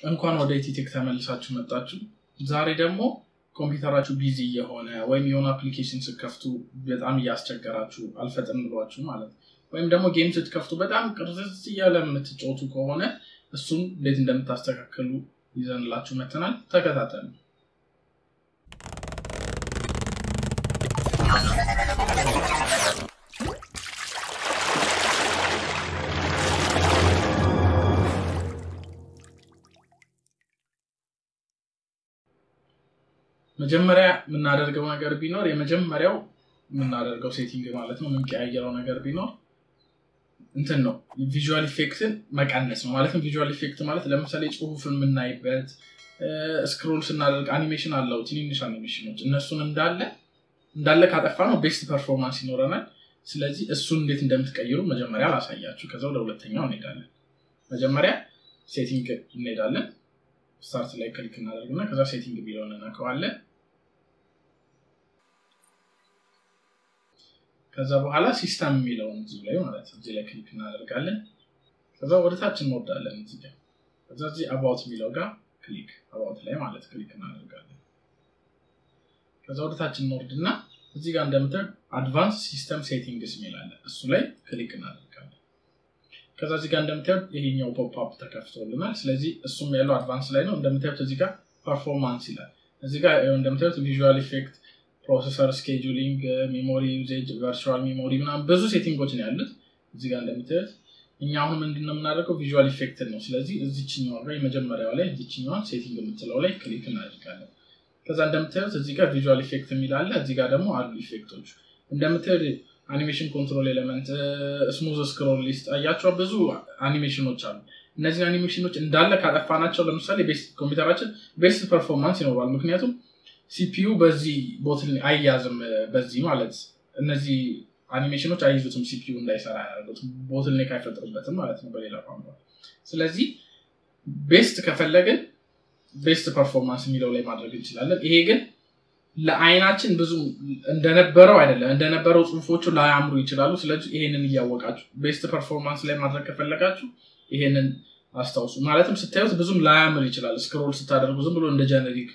እንኳን ወደ ኢቲቴክ ተመልሳችሁ መጣችሁ ዛሬ ደግሞ ኮምፒውተራችሁ ቢዚ የሆነ ወይም የሆነ አፕሊኬሽን ስትከፍቱ በጣም ያስቸገራችሁ አልፈጥን ብሏችሁ ማለት ወይም ደግሞ ጌም ስትከፍቱ በጣም ቅርጽ ያለ የምትጫወቱ ከሆነ እሱን እንዴት እንደምታስተካክሉ ይዘንላችሁ መተናል ተከታተሉ መጀመሪያ ምን አደርገው ነገር ቢኖር የመጀመሪያው ምን አደርገው ሴቲንግ ማለት ነው ምን ቀያየረው ነገር ቢኖር እንትን ነው ቪዥዋል ኢፌክትን መቀነስ ነው ማለት ነው ቪዥዋል ኢፌክት ማለት ለምሳሌ ጽሁፍን ምናይበት ስክሮል ስናደርግ አኒሜሽን አለው ትንንሽ አኒሜሽኖች እነሱን እንዳለ ካጠፋ ነው ቤስት ፐርፎርማንስ ይኖረናል ስለዚህ እሱን እንዴት እንደምትቀይሩ መጀመሪያ ላሳያችሁ ከዛው ለሁለተኛው እንሄዳለን መጀመሪያ ሴቲንግ እንሄዳለን ስታርት ላይ ክሊክ እናደርግና ከዛ ሴቲንግ ቢለውን እናከዋለን ከዛ በኋላ ሲስተም የሚለውን እዚህ ላይ ማለት እዚህ ላይ ክሊክ እናደርጋለን ከዛ ወደ ታች እንወርዳለን እዚህ ጋር ከዛ እዚህ about የሚለው ጋር ክሊክ about ላይ ማለት ክሊክ እናደርጋለን ከዛ ወደ ታች እንወርድና እዚህ ጋር እንደምታዩት አድቫንስ ሲስተም ሴቲንግስ የሚላል እሱ ላይ ክሊክ እናደርጋለን ከዛ እዚህ ጋር እንደምታዩት ይሄኛው ፖፕ አፕ ተከፍቶልናል ስለዚህ እሱም ያለው አድቫንስ ላይ ነው እንደምታዩት እዚህ ጋር ፐርፎርማንስ ይላል እዚህ ጋር እንደምታዩት ቪዥዋል ኢፌክት ፕሮሰሰር ስኬጁሊንግ ሜሞሪ ዩዜጅ ቨርቹዋል ሜሞሪ ምናምን ብዙ ሴቲንጎች ነው ያሉት እዚህ ጋር እንደምታዩት እኛ አሁን ምንድነው የምናደርገው ቪዥዋል ኢፌክት ነው ስለዚህ እዚህኛው ላይ መጀመሪያው ላይ እዚህኛው ሴቲንግ የምትለው ላይ ክሊክ እናደርጋለን ከዛ እንደምታዩት እዚህ ጋር ቪዥዋል ኢፌክት የሚላል እዚህ ጋር ደግሞ አሉ ኢፌክቶች እንደምታዩት አኒሜሽን ኮንትሮል ኤሌመንት ስሙዝ ስክሮል ሊስት አያቸው ብዙ አኒሜሽኖች አሉ እነዚህ አኒሜሽኖች እንዳለ ካጠፋናቸው ለምሳሌ ቤስት ኮምፒውተራችን ቤስት ፐርፎርማንስ ይኖራል ምክንያቱም CPU በዚህ ቦትል አይያዝም በዚህ ማለት እነዚህ አኒሜሽኖች አይይዙትም CPU እንዳይሰራ ያደርጉት ቦትል ኔክ አይፈጥሩበትም ማለት ነው በሌላ ቋንቋ ስለዚህ ቤስት ከፈለግን ቤስት ፐርፎርማንስ የሚለው ላይ ማድረግ እንችላለን ይሄ ግን ለአይናችን ብዙ እንደነበረው አይደለም እንደነበረው ጽሁፎቹ ላያምሩ ይችላሉ ስለዚህ ይሄንን ያወቃችሁ ቤስት ፐርፎርማንስ ላይ ማድረግ ከፈለጋችሁ ይሄንን አስተዋውሱ ማለትም ስታዩት ብዙም ላያምር ይችላል ስክሮል ስታደርጉ ዝም ብሎ እንደ ጀነሪክ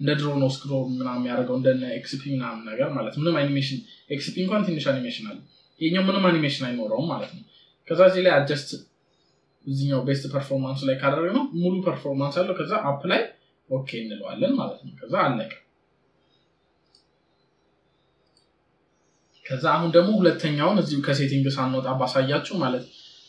እንደ ድሮ ነው ስክሮል ምናምን ያደርገው እንደ XP ምናምን ነገር ማለት ምንም አኒሜሽን XP እንኳን ትንሽ አኒሜሽን አለ ይሄኛው ምንም አኒሜሽን አይኖረውም ማለት ነው ከዛ እዚህ ላይ አጀስት እዚህኛው ቤስት ፐርፎርማንስ ላይ ካደረግነው ሙሉ ፐርፎርማንስ አለው ከዛ አፕ ላይ ኦኬ እንለዋለን ማለት ነው ከዛ አለቀ ከዛ አሁን ደግሞ ሁለተኛውን እዚሁ ከሴቲንግ ሳንወጣ ባሳያችሁ ማለት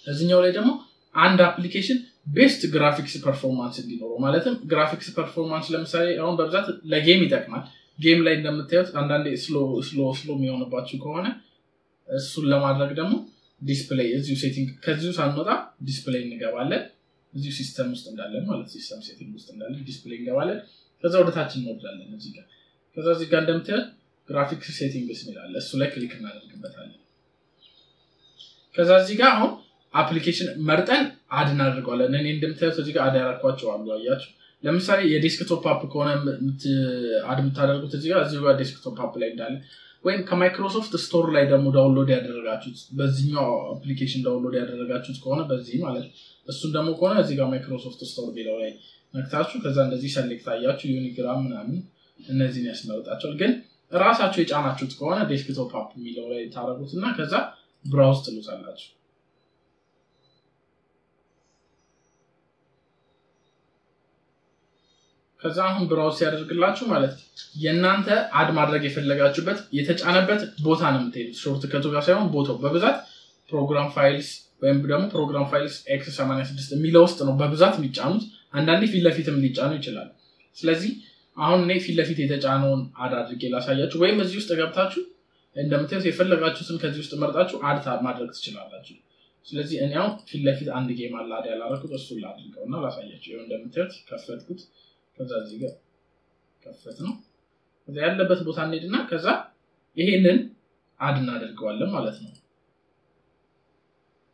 እዚህኛው ላይ ደግሞ አንድ አፕሊኬሽን ቤስት ግራፊክስ ፐርፎርማንስ እንዲኖረው ማለትም ግራፊክስ ፐርፎርማንስ ለምሳሌ አሁን በብዛት ለጌም ይጠቅማል ጌም ላይ እንደምታዩት አንዳንዴ ስሎ የሚሆንባችሁ ከሆነ እሱን ለማድረግ ደግሞ ዲስፕሌይ እዚሁ ሴቲንግ ከዚሁ ሳንወጣ ዲስፕሌይ እንገባለን እዚሁ ሲስተም ውስጥ እንዳለን ማለት ሲስተም ሴቲንግ ውስጥ እንዳለን ዲስፕሌይ እንገባለን ከዛ ወደ ታች እንወርዳለን እዚህ ጋር ከዛ እዚህ ጋር እንደምታዩት ግራፊክስ ሴቲንግስ ይላል እሱ ላይ ክሊክ እናደርግበታለን ከዛ እዚህ ጋር አሁን አፕሊኬሽን መርጠን አድ እናደርጋለን እኔ እንደምታዩት እዚህ ጋር አድ ያደርኳቸው አሉ አያችሁ ለምሳሌ የዴስክቶፕ አፕ ከሆነ አድ የምታደርጉት እዚህ ጋር ዴስክቶፕ አፕ ላይ እንዳለ ወይም ከማይክሮሶፍት ስቶር ላይ ደግሞ ዳውንሎድ ያደረጋችሁት በዚህኛው አፕሊኬሽን ዳውንሎድ ያደረጋችሁት ከሆነ በዚህ ማለት እሱን ደግሞ ከሆነ እዚህ ጋር ማይክሮሶፍት ስቶር ቢለው ላይ ነክታችሁ ከዛ እንደዚህ ሰሌክት አያችሁ ዩኒግራም ምናምን እነዚህን ያስመርጣቸዋል ግን ራሳችሁ የጫናችሁት ከሆነ ዴስክቶፕ አፕ የሚለው ላይ ታረጉትና ከዛ ብራውዝ ትሉታላችሁ ከዛ አሁን ብራውዝ ያደርግላችሁ ማለት የናንተ አድ ማድረግ የፈለጋችሁበት የተጫነበት ቦታ ነው የምትሄዱት ሾርት ከቱ ጋር ሳይሆን ቦታው በብዛት ፕሮግራም ፋይልስ ወይም ደግሞ ፕሮግራም ፋይልስ x86 የሚለው ውስጥ ነው በብዛት የሚጫኑት አንዳንዴ ፊት ለፊትም ሊጫኑ ይችላል ስለዚህ አሁን እኔ ፊት ለፊት የተጫነውን አድ አድርጌ ላሳያችሁ ወይም እዚህ ውስጥ ገብታችሁ እንደምታዩት የፈለጋችሁትን ከዚህ ውስጥ መርጣችሁ አድ ማድረግ ትችላላችሁ ስለዚህ እኔ አሁን ፊት ለፊት አንድ ጌም አለ አድ ያላረኩት እሱን ላድርገውና ላሳያችሁ ይሄን እንደምታዩት ከፈትኩት ከዛ እዚህ ጋር ከፈት ነው ከዛ ያለበት ቦታ እንሄድና ከዛ ይሄንን አድ እናደርገዋለን ማለት ነው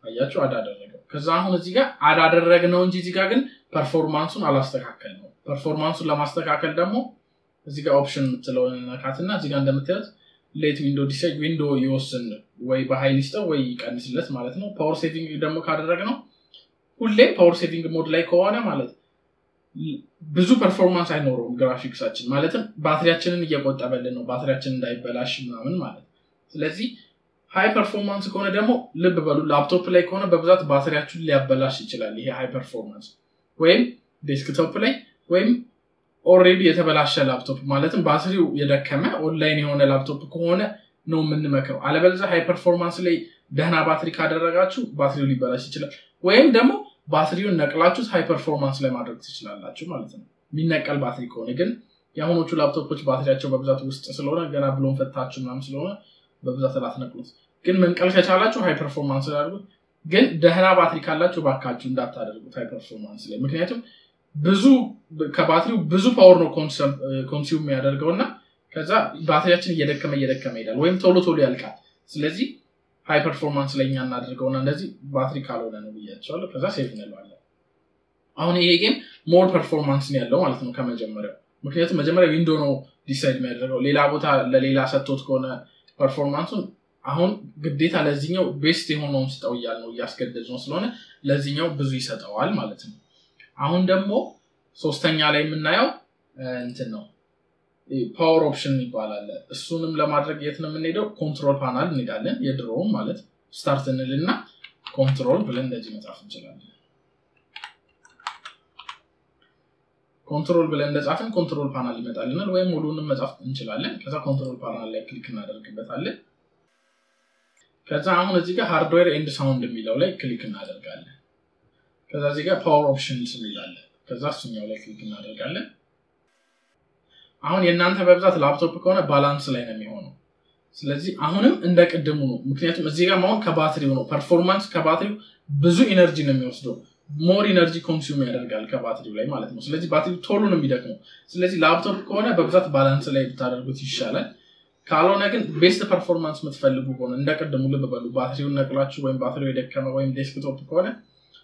አያችሁ አድ አደረገው ከዛ አሁን እዚህ ጋር አድ አደረግነው እንጂ እዚህ ጋር ግን ፐርፎርማንሱን አላስተካከልነው ፐርፎርማንሱን ለማስተካከል ደግሞ እዚህ ጋር ኦፕሽን ምትለውን ነካትና እዚህ ጋር እንደምታዩት ሌት ዊንዶው ዲሳይድ ዊንዶው ይወስን ወይ በሃይል ይስተው ወይ ይቀንስለት ማለት ነው ፓወር ሴቪንግ ደግሞ ካደረግነው ሁሌ ፓወር ሴቪንግ ሞድ ላይ ከሆነ ማለት ብዙ ፐርፎርማንስ አይኖረውም ግራፊክሳችን ማለትም ባትሪያችንን እየቆጠበልን ነው ባትሪያችን እንዳይበላሽ ምናምን ማለት ስለዚህ ሃይ ፐርፎርማንስ ከሆነ ደግሞ ልብ በሉ ላፕቶፕ ላይ ከሆነ በብዛት ባትሪያችሁን ሊያበላሽ ይችላል ይሄ ሃይ ፐርፎርማንስ ወይም ዴስክቶፕ ላይ ወይም ኦሬዲ የተበላሸ ላፕቶፕ ማለትም ባትሪው የደከመ ኦንላይን የሆነ ላፕቶፕ ከሆነ ነው የምንመክረው አለበለዚያ ሃይ ፐርፎርማንስ ላይ ደህና ባትሪ ካደረጋችሁ ባትሪው ሊበላሽ ይችላል ወይም ደግሞ ባትሪውን ነቅላችሁት ሃይ ፐርፎርማንስ ላይ ማድረግ ትችላላችሁ ማለት ነው የሚነቀል ባትሪ ከሆነ ግን ያሁኖቹ ላፕቶፖች ባትሪያቸው በብዛት ውስጥ ስለሆነ ገና ብሎን ፈታችሁ ምናምን ስለሆነ በብዛት አላትነቅሉት ግን መንቀል ከቻላችሁ ሃይ ፐርፎርማንስ ላይ አድርጉት ግን ደህና ባትሪ ካላችሁ ባካችሁ እንዳታደርጉት ሃይ ፐርፎርማንስ ላይ ምክንያቱም ብዙ ከባትሪው ብዙ ፓወር ነው ኮንሱም የሚያደርገውና ከዛ ባትሪያችን እየደከመ ይሄዳል ወይም ቶሎ ያልቃል ስለዚህ ሃይ ፐርፎርማንስ ላይ እኛ እናደርገውና እንደዚህ ባትሪ ካልሆነ ነው ብያቸዋለሁ ከዛ ሴቭ እንለዋለን አሁን ይሄ ጌም ሞር ፐርፎርማንስ ነው ያለው ማለት ነው ከመጀመሪያው ምክንያቱም መጀመሪያ ዊንዶው ነው ዲሳይድ የሚያደርገው ሌላ ቦታ ለሌላ ሰጥቶት ከሆነ ፐርፎርማንሱን አሁን ግዴታ ለዚህኛው ቤስት የሆነውን ስጠው ይያል ነው ያስገደድነው ስለሆነ ለዚህኛው ብዙ ይሰጣዋል ማለት ነው አሁን ደግሞ ሶስተኛ ላይ የምናየው እንትን ነው ፓወር ኦፕሽን ይባላል እሱንም ለማድረግ የት ነው የምንሄደው ኮንትሮል ፓናል እንሄዳለን የድሮውን ማለት ስታርት እንልና ኮንትሮል ብለን እንደዚህ መጻፍ እንችላለን ኮንትሮል ብለን እንደጻፍን ኮንትሮል ፓናል ይመጣልናል ወይም ሙሉንም መጻፍ እንችላለን ከዛ ኮንትሮል ፓናል ላይ ክሊክ እናደርግበታለን ከዛ አሁን እዚህ ጋር ሃርድዌር ኤንድ ሳውንድ የሚለው ላይ ክሊክ እናደርጋለን ከዛ እዚህ ጋር ፓወር ኦፕሽንስ ይላል ከዛ እሱኛው ላይ ክሊክ እናደርጋለን አሁን የእናንተ በብዛት ላፕቶፕ ከሆነ ባላንስ ላይ ነው የሚሆነው ስለዚህ አሁንም እንደቀደሙ ነው ምክንያቱም እዚህ ጋር ማውን ከባትሪው ነው ፐርፎርማንስ ከባትሪው ብዙ ኢነርጂ ነው የሚወስደው ሞር ኢነርጂ ኮንሱም ያደርጋል ከባትሪው ላይ ማለት ነው ስለዚህ ባትሪው ቶሎ ነው የሚደክመው ስለዚህ ላፕቶፕ ከሆነ በብዛት ባላንስ ላይ ብታደርጉት ይሻላል ካልሆነ ግን ቤስት ፐርፎርማንስ የምትፈልጉ ከሆነ እንደቀደሙ ልብ በሉ ባትሪውን ነቅላችሁ ወይም ባትሪው የደከመ ወይም ዴስክቶፕ ከሆነ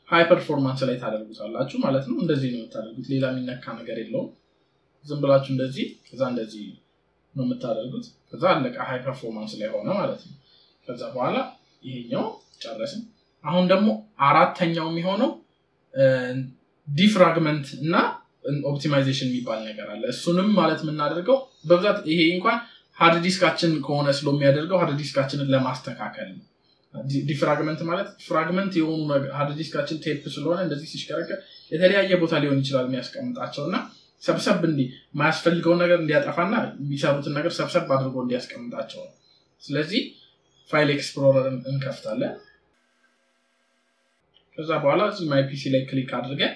ሃይ ፐርፎርማንስ ላይ ታደርጉታላችሁ ማለት ነው እንደዚህ ነው የምታደርጉት ሌላ የሚነካ ነገር የለውም ዝም ብላችሁ እንደዚህ ከዛ እንደዚህ ነው የምታደርጉት ከዛ አለቀ ሃይ ፐርፎርማንስ ላይ ሆነ ማለት ነው ከዛ በኋላ ይሄኛው ጨረስን አሁን ደግሞ አራተኛው የሚሆነው ዲፍራግመንት እና ኦፕቲማይዜሽን የሚባል ነገር አለ እሱንም ማለት የምናደርገው በብዛት ይሄ እንኳን ሃርድ ዲስካችን ከሆነ ስለሚያደርገው ሃርድ ዲስካችንን ለማስተካከል ነው ዲፍራግመንት ማለት ፍራግመንት የሆኑ ሃርድ ዲስካችን ቴፕ ስለሆነ እንደዚህ ሲሽከረከር የተለያየ ቦታ ሊሆን ይችላል የሚያስቀምጣቸውና ሰብሰብ እንዲ ማያስፈልገው ነገር እንዲያጠፋና የሚሰሩትን ነገር ሰብሰብ አድርጎ እንዲያስቀምጣቸው ስለዚህ ፋይል ኤክስፕሎረርን እንከፍታለን ከዛ በኋላ እዚህ ማይ ፒሲ ላይ ክሊክ አድርገን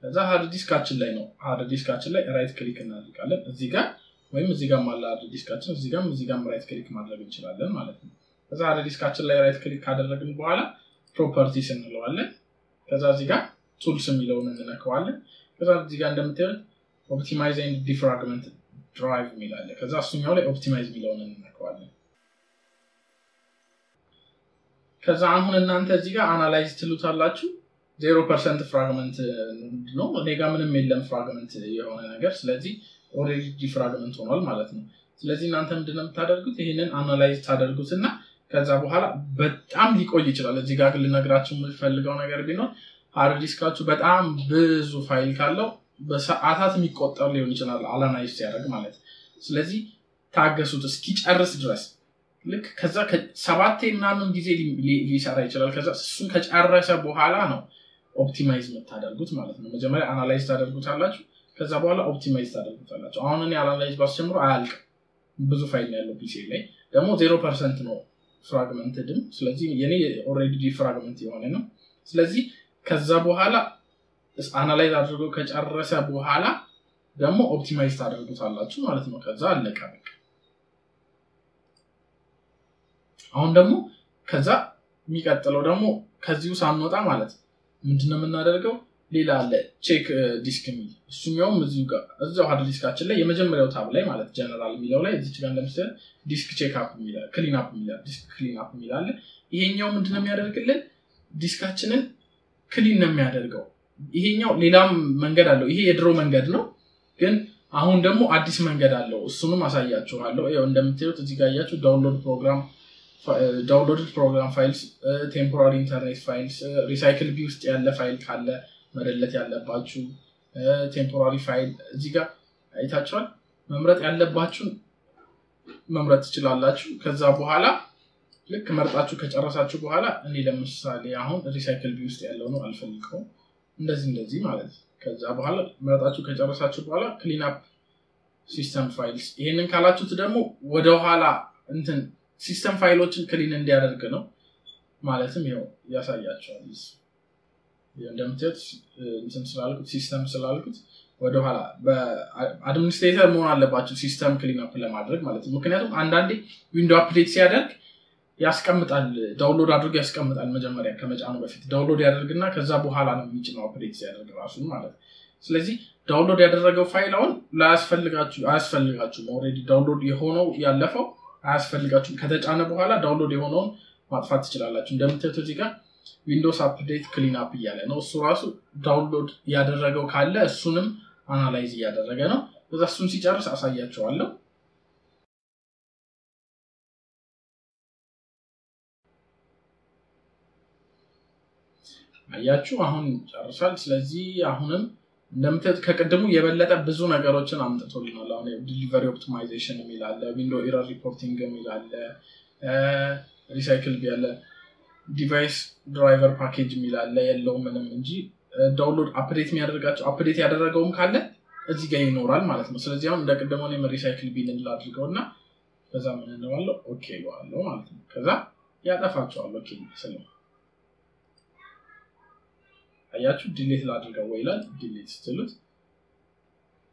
ከዛ ሃርድ ዲስካችን ላይ ነው ሃርድ ዲስካችን ላይ ራይት ክሊክ እናደርጋለን እዚህ ጋር ወይም እዚህ ጋር ማለት ሃርድ ዲስካችን እዚህ ጋር ራይት ክሊክ ማድረግ እንችላለን ማለት ነው ከዛ ሃርድ ዲስካችን ላይ ራይት ክሊክ ካደረግን በኋላ ፕሮፐርቲስ እንለዋለን ከዛ እዚህ ጋር ቱልስ የሚለውን እንነካዋለን ከዛ እዚህ ጋር እንደምታዩት ኦፕቲማይዝ ኤንድ ዲፍራግመንት ድራይቭ የሚላለ ከዛ እሱኛው ላይ ኦፕቲማይዝ የሚለውን እንነካዋለን ከዛ አሁን እናንተ እዚህ ጋር አናላይዝ ትሉታላችሁ 0% ፍራግመንት ነው እኔ ጋር ምንም የለም ፍራግመንት የሆነ ነገር ስለዚህ ኦሬዲ ዲፍራግመንት ሆኗል ማለት ነው ስለዚህ እናንተ ምንድነው የምታደርጉት ይሄንን አናላይዝ ታደርጉትና ከዛ በኋላ በጣም ሊቆይ ይችላል እዚህ ጋር ልነግራችሁ የምፈልገው ነገር ቢኖር ሃርድ ዲስካችሁ በጣም ብዙ ፋይል ካለው በሰዓታት የሚቆጠር ሊሆን ይችላል አናላይዝ ያደርግ ማለት ስለዚህ ታገሱት እስኪጨርስ ድረስ ልክ ከዛ ከ7 ምናምን ጊዜ ሊሰራ ይችላል ከዛ እሱን ከጨረሰ በኋላ ነው ኦፕቲማይዝ የምታደርጉት ማለት ነው መጀመሪያ አናላይዝ ታደርጉታላችሁ ከዛ በኋላ ኦፕቲማይዝ ታደርጉታላችሁ አሁን እኔ አናላይዝ ባስጀምሮ አያልቅም ብዙ ፋይል ያለው ፒሲ ላይ ደግሞ 0% ነው ፍራግመንትድም ስለዚህ የኔ ኦሬዲ ዲፍራግመንት የሆነ ነው ስለዚህ ከዛ በኋላ አናላይዝ አድርጎ ከጨረሰ በኋላ ደግሞ ኦፕቲማይዝ ታደርጉታላችሁ ማለት ነው ከዛ አለቀ በቃ አሁን ደግሞ ከዛ የሚቀጥለው ደግሞ ከዚሁ ሳንወጣ ማለት ምንድነው የምናደርገው ሌላ አለ ቼክ ዲስክ ሚል እሱኛውም እዚሁ ጋር እዛው ሃርድ ዲስካችን ላይ የመጀመሪያው ታብ ላይ ማለት ጀነራል ሚለው ላይ እዚች ጋር እንደምትሰራ ዲስክ ቼክ አፕ ሚል ክሊን አፕ ሚል ዲስክ ክሊን አፕ ሚል አለ ይሄኛው ምንድነው የሚያደርግልን ዲስካችንን ክሊን ነው የሚያደርገው ይሄኛው ሌላም መንገድ አለው ይሄ የድሮ መንገድ ነው ግን አሁን ደግሞ አዲስ መንገድ አለው እሱንም አሳያችኋለሁ ያው እንደምታዩት እዚህ ጋር ያያችሁ downloaded program files temporary internet files recycle view ውስጥ ያለ ፋይል ካለ መደለት ያለባችሁ ቴምፖራሪ ፋይል እዚህ ጋር አይታችኋል መምረጥ ያለባችሁ መምረጥ ትችላላችሁ ከዛ በኋላ ልክ መርጣችሁ ከጨረሳችሁ በኋላ እኔ ለምሳሌ አሁን ሪሳይክል ቢ ውስጥ ያለው ነው አልፈልገው እንደዚህ ማለት ከዛ በኋላ መርጣችሁ ከጨረሳችሁ በኋላ ክሊን አፕ ሲስተም ፋይልስ ይሄንን ካላችሁት ደግሞ ወደ ኋላ እንትን ሲስተም ፋይሎችን ክሊን እንዲያደርግ ነው ማለትም ይሄው ያሳያችኋል እንደምታዩት እንትን ስላልኩት ሲስተም ስላልኩት ወደ ኋላ በአድሚኒስትሬተር መሆን አለባችሁ ሲስተም ክሊን አፕ ለማድረግ ማለት ነው ምክንያቱም አንዳንዴ ዊንዶው አፕዴት ሲያደርግ ያስቀምጣል ዳውንሎድ አድርጎ ያስቀምጣል መጀመሪያ ከመጫኑ በፊት ዳውንሎድ ያደርግና ከዛ በኋላ ነው የሚጭነው አፕዴት ሲያደርግ ራሱ ማለት ስለዚህ ዳውንሎድ ያደረገው ፋይል አሁን አያስፈልጋችሁ ኦሬዲ ዳውንሎድ የሆነው ያለፈው አያስፈልጋችሁ ከተጫነ በኋላ ዳውንሎድ የሆነውን ማጥፋት ትችላላችሁ እንደምታዩት እዚህ ጋር ዊንዶውስ አፕዴት ክሊን አፕ እያለ ነው እሱ ራሱ ዳውንሎድ ያደረገው ካለ እሱንም አናላይዝ ያደረገ ነው በዛ እሱን ሲጨርስ አሳያችኋለሁ አያችሁ አሁን ጨርሷል ስለዚህ አሁንም እንደምታዩት ከቀደሙ የበለጠ ብዙ ነገሮችን አምጥቶልናል አሁን ዲሊቨሪ ኦፕቲማይዜሽን የሚላል ዊንዶው ኤረር ሪፖርቲንግ የሚላል ሪሳይክል ቢያለ ዲቫይስ ድራይቨር ፓኬጅ የሚላል የለው ምንም እንጂ ዳውንሎድ አፕዴት የሚያደርጋቸው አፕዴት ያደረገውም ካለ እዚህ ጋር ይኖራል ማለት ነው ስለዚህ አሁን እንደቀደመው ነው ሪሳይክል ቢልን ላድርገውና ከዛ ምን እንደዋለው ኦኬ ይዋለው ማለት ነው ከዛ ያጠፋቸዋል ኦኬ ስለዚህ አያችሁ ዲሊት ላድርገው ይላል ዲሊት ስትሉት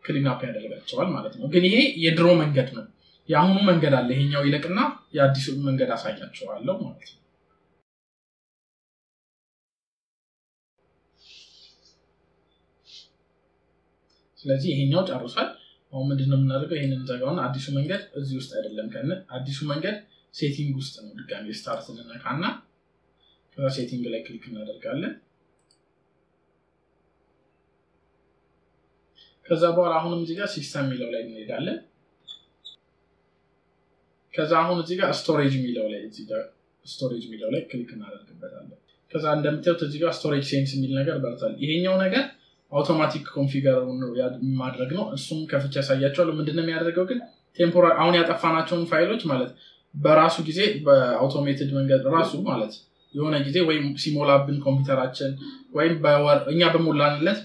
ክሊን አፕ ያደርጋቸዋል ማለት ነው ግን ይሄ የድሮ መንገድ ነው ያሁኑ መንገድ አለ ይሄኛው ይለቅና የአዲሱ መንገድ አሳያቸዋለሁ ማለት ነው ስለዚህ ይሄኛው ጨርሷል አሁን ምንድነው የምናደርገው ይሄንን ዘጋውና አዲሱ መንገድ እዚህ ውስጥ አይደለም ከነ አዲሱ መንገድ ሴቲንግ ውስጥ ነው ድጋሚ ስታርት እንነካና ከዛ ሴቲንግ ላይ ክሊክ እናደርጋለን ከዛ በኋላ አሁንም እዚህ ጋር ሲስተም ሚለው ላይ እንሄዳለን ከዛ አሁን እዚህ ጋር ስቶሬጅ ሚለው ላይ ክሊክ እናደርግበታለን ከዛ እንደምታዩት እዚህ ጋር ስቶሬጅ ሴንስ የሚል ነገር በርቷል ይሄኛው ነገር አውቶማቲክ ኮንፊገር ነው ማድረግ ነው እሱም ከፍቼ ያሳያችኋለሁ ምንድነው የሚያደርገው ግን ቴምፖራሪ አሁን ያጠፋናቸውን ፋይሎች ማለት በራሱ ጊዜ በአውቶሜትድ መንገድ ራሱ ማለት የሆነ ጊዜ ወይም ሲሞላብን ኮምፒውተራችን ወይም እኛ በሞላንለት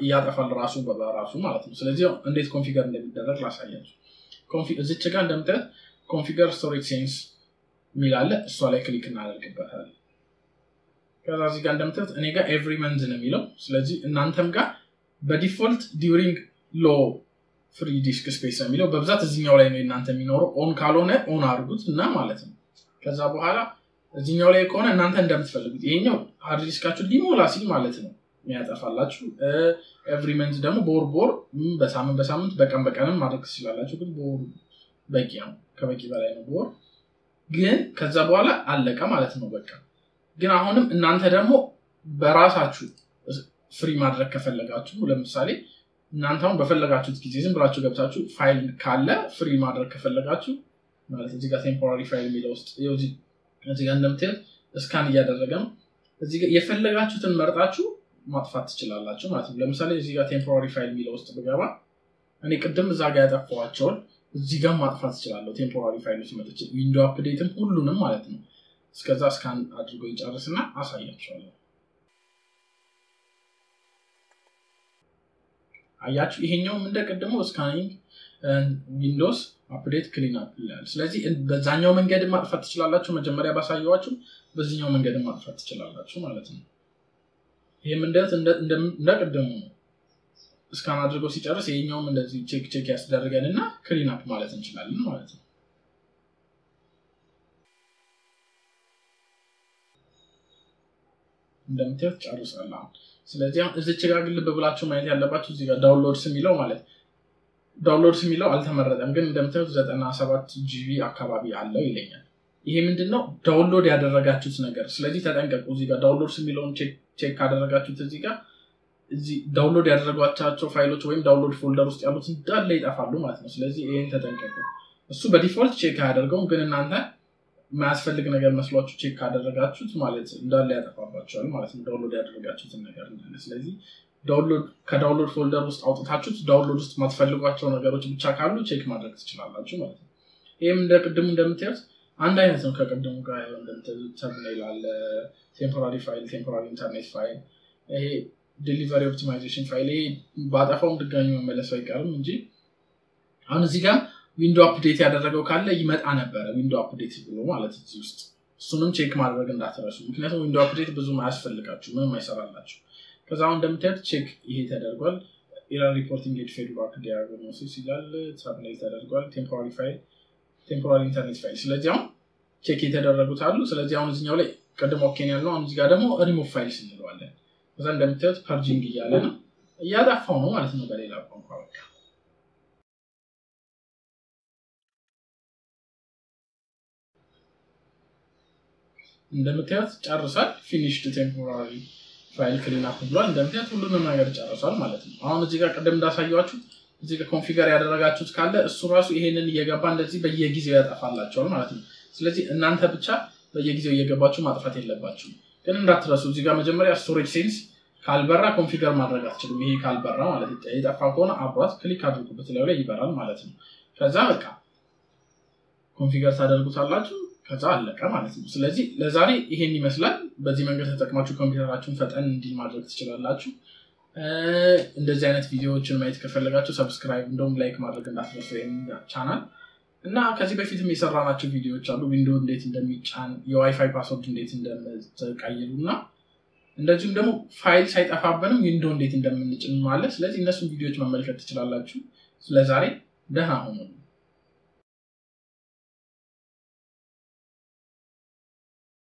ያጠፋል ራሱ በራሱ ማለት ነው ስለዚህ እንዴት ኮንፊገር እንደሚደረግ ላሳያችሁ እዚች ጋር እንደምታዩት ኮንፊገር ስቶሬጅ ሴንስ ሚላለ እሷ ላይ ክሊክ እናደርግበታለን ከዛ እዚህ ጋር እንደምታዩት እኔ ጋር ኤቭሪ መንዝ ነው የሚለው ስለዚህ እናንተም ጋር በዲፎልት ዲዩሪንግ ሎ ፍሪ ዲስክ ስፔስ ነው የሚለው በብዛት እዚህኛው ላይ ነው እናንተ የሚኖረው ኦን ካልሆነ ኦን አድርጉት እና ማለት ነው ከዛ በኋላ እዚህኛው ላይ ከሆነ እናንተ እንደምትፈልጉት ይሄኛው ሃርድ ዲስካችሁ ሊሞላ ሲል ማለት ነው የሚያጠፋላችሁ ኤቭሪ መንዝ ደግሞ ቦር በሳምንት በቀንም ማድረግ ትችላላችሁ ግን ቦር በቂ ነው ከበቂ በላይ ነው ቦር ግን ከዛ በኋላ አለቀ ማለት ነው በቃ ግን አሁንም እናንተ ደግሞ በራሳችሁ ፍሪ ማድረግ ከፈለጋችሁ ለምሳሌ እናንተ አሁን በፈለጋችሁት ጊዜ ዝም ብላችሁ ገብታችሁ ፋይል ካለ ፍሪ ማድረግ ከፈለጋችሁ ማለት እዚህ ጋር ቴምፖራሪ ፋይል የሚለው ውስጥ እዚህ ጋር እንደምታዩት ስካን እያደረገ ነው እዚህ ጋር የፈለጋችሁትን መርጣችሁ ማጥፋት ትችላላችሁ ማለት ነው ለምሳሌ እዚህ ጋር ቴምፖራሪ ፋይል የሚለው ውስጥ ብገባ እኔ ቅድም እዛ ጋር ያጠፋዋቸው እዚህ ጋር ማጥፋት ትችላለሁ ቴምፖራሪ ፋይሎች መጥቼ ዊንዶው አፕዴትም ሁሉንም ማለት ነው እስከዛ ስካን አድርጎ ይጨርስና አሳያችኋለሁ አያችሁ ይሄኛውም እንደቀደመው ስካኒንግ ዊንዶውስ አፕዴት ክሊን አፕ ይላል ስለዚህ በዛኛው መንገድ ማጥፋት ትችላላችሁ መጀመሪያ ባሳየዋችሁ በዚህኛው መንገድ ማጥፋት ትችላላችሁ ማለት ነው ይሄም እንደቀደመው ስካን አድርጎ ሲጨርስ ይሄኛውም እንደዚህ ቼክ ያስደርገንና ክሊን አፕ ማለት እንችላለን ማለት ነው እንደምታዩት ጨርሷል ስለዚህ እዚች ጋር ግልብ ብላችሁ ማየት ያለባችሁ እዚህ ጋር ዳውንሎድስ የሚለው ማለት ዳውንሎድስ የሚለው አልተመረጠም ግን እንደምታዩት 97 ጂቢ አካባቢ አለው ይለኛል ይሄ ምንድነው ዳውንሎድ ያደረጋችሁት ነገር ስለዚህ ተጠንቀቁ እዚህ ጋር ዳውንሎድስ የሚለውን ቼክ ካደረጋችሁት እዚህ ጋር እዚህ ዳውንሎድ ያደረጓቸው ፋይሎች ወይም ዳውንሎድ ፎልደር ውስጥ ያሉት እንዳለ ይጣፋሉ ማለት ነው ስለዚህ ይሄን ተጠንቀቁ እሱ በዲፎልት ቼክ ያደርገው ግን እናንተ ማስፈልግ ነገር መስሏችሁ ቼክ ካደረጋችሁት ማለት እንዳለ ያጠፋባችኋል ማለት ነው ዳውንሎድ ያደረጋችሁት ነገር እንዳለ ስለዚህ ከዳውንሎድ ፎልደር ውስጥ አውጥታችሁት ዳውንሎድ ውስጥ ማትፈልጓቸው ነገሮች ብቻ ካሉ ቼክ ማድረግ ትችላላችሁ ማለት ነው ይሄም እንደቀደሙ እንደምታዩት አንድ አይነት ነው ከቀደሙ ጋር እንደምታዩት ተርሚናል አለ ቴምፖራሪ ፋይል ቴምፖራሪ ኢንተርኔት ፋይል ይሄ ዴሊቨሪ ኦፕቲማይዜሽን ፋይል ይሄ ባጠፋው ድጋሚ መመለስ አይቀርም እንጂ አሁን እዚህ ጋር ዊንዶው አፕዴት ያደረገው ካለ ይመጣ ነበር ዊንዶው አፕዴት ብሎ ማለት እዚህ ውስጥ እሱንም ቼክ ማድረግ እንዳትረሱ ምክንያቱም ዊንዶው አፕዴት ብዙ ማያስፈልጋችሁ ምንም አይሰራላችሁ ከዛው እንደምታዩት ቼክ ይሄ ተደርጓል ኤረር ሪፖርቲንግ ኤንድ ፊድባክ ዲያግኖሲስ ይላል ተርሚናል ተደርጓል ቴምፖራሪ ፋይል ቴምፖራሪ ኢንተርኔት ፋይል ስለዚህ አሁን ቼክ የተደረጉት አሉ ስለዚህ አሁን እዚህኛው ላይ ቀደም ኦኬ ነው ያለው አሁን እዚህ ጋር ደግሞ ሪሙቭ ፋይልስ እንለዋለን ከዛ እንደምታዩት ፐርጂንግ እያለ ነው እያጠፋው ነው ማለት ነው በሌላ ቋንቋ በቃ እንደምታዩት ጨርሷል ፊኒሽድ ቴምፖራሪ ፋይል ክሊን አፕ ብሏል እንደምታዩት ሁሉንም ነገር ጨርሷል ማለት ነው አሁን እዚህ ጋር ቀደም እንዳሳያችሁ እዚህ ጋር ኮንፊገር ያደረጋችሁት ካለ እሱ ራሱ ይሄንን እየገባ እንደዚህ በየጊዜው ያጠፋላችኋል ማለት ነው ስለዚህ እናንተ ብቻ በየጊዜው እየገባችሁ ማጥፋት የለባችሁ ግን እንዳትረሱ እዚህ ጋር መጀመሪያ ስቶሬጅ ሴንስ ካልበራ ኮንፊገር ማድረግ አትችሉም ይሄ ካልበራ ማለት ይጠፋ ከሆነ አብራት ክሊክ አድርጉበት ላይ ይበራል ማለት ነው ከዛ በቃ ኮንፊገር ታደርጉታላችሁ ከዛ አለቀ ማለት ነው ስለዚህ ለዛሬ ይሄን ይመስላል በዚህ መንገድ ተጠቅማችሁ ኮምፒውተራችሁን ፈጠን እንዲል ማድረግ ትችላላችሁ እንደዚህ አይነት ቪዲዮዎችን ማየት ከፈለጋችሁ ሰብስክራይብ እንደውም ላይክ ማድረግ እንዳትረሱ ይሄን ቻናል እና ከዚህ በፊትም የሰራናቸው ቪዲዮዎች አሉ ዊንዶው እንዴት እንደሚጫን የዋይፋይ ፓስወርድ እንዴት እንደምትቀይሩና እንደዚሁም ደግሞ ፋይል ሳይጠፋብንም ዊንዶው እንዴት እንደምንጭን ማለት ስለዚህ እነሱን ቪዲዮዎች መመልከት ትችላላችሁ ስለዛሬ ደህና ሁኑ